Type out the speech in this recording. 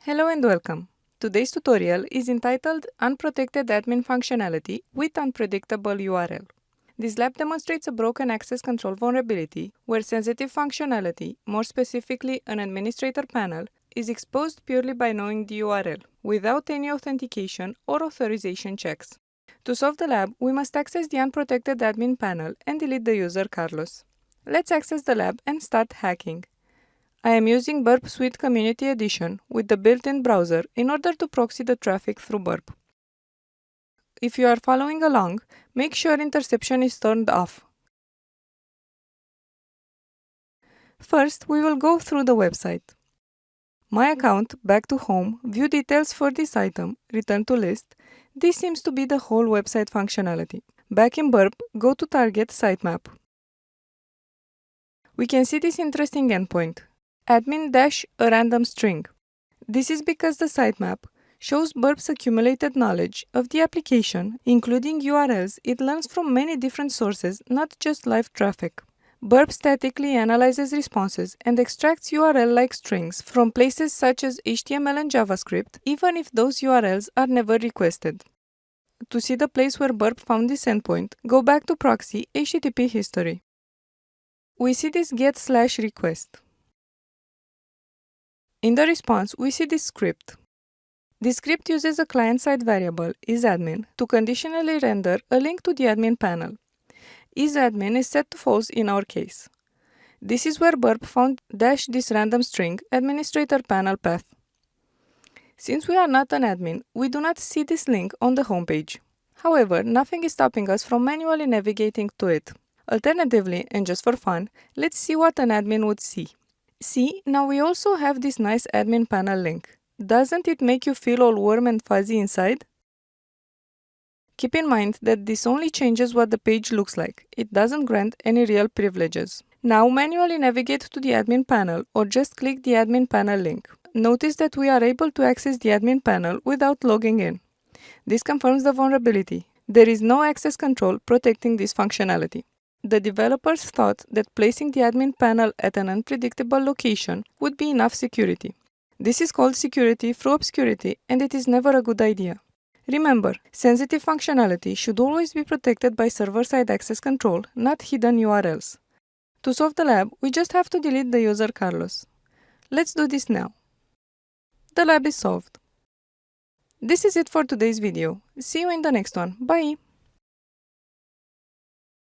Hello and welcome. Today's tutorial is entitled Unprotected Admin Functionality with Unpredictable URL. This lab demonstrates a broken access control vulnerability where sensitive functionality, more specifically an administrator panel, is exposed purely by knowing the URL, without any authentication or authorization checks. To solve the lab, we must access the unprotected admin panel and delete the user Carlos. Let's access the lab and start hacking. I am using Burp Suite Community Edition with the built-in browser in order to proxy the traffic through Burp. If you are following along, make sure interception is turned off. First, we will go through the website. My account, back to home, view details for this item, return to list. This seems to be the whole website functionality. Back in Burp, go to target sitemap. We can see this interesting endpoint. Admin-a random string. This is because the sitemap shows Burp's accumulated knowledge of the application, including URLs it learns from many different sources, not just live traffic. Burp statically analyzes responses and extracts URL-like strings from places such as HTML and JavaScript, even if those URLs are never requested. To see the place where Burp found this endpoint, go back to proxy HTTP history. We see this get/request. In the response, we see this script. This script uses a client-side variable, isAdmin, to conditionally render a link to the admin panel. isAdmin is set to false in our case. This is where Burp found this random string administrator panel path. Since we are not an admin, we do not see this link on the homepage. However, nothing is stopping us from manually navigating to it. Alternatively, and just for fun, let's see what an admin would see. See, now we also have this nice admin panel link. Doesn't it make you feel all warm and fuzzy inside? Keep in mind that this only changes what the page looks like. It doesn't grant any real privileges. Now manually navigate to the admin panel or just click the admin panel link. Notice that we are able to access the admin panel without logging in. This confirms the vulnerability. There is no access control protecting this functionality. The developers thought that placing the admin panel at an unpredictable location would be enough security. This is called security through obscurity, and it is never a good idea. Remember, sensitive functionality should always be protected by server-side access control, not hidden URLs. To solve the lab, we just have to delete the user Carlos. Let's do this now. The lab is solved. This is it for today's video. See you in the next one. Bye!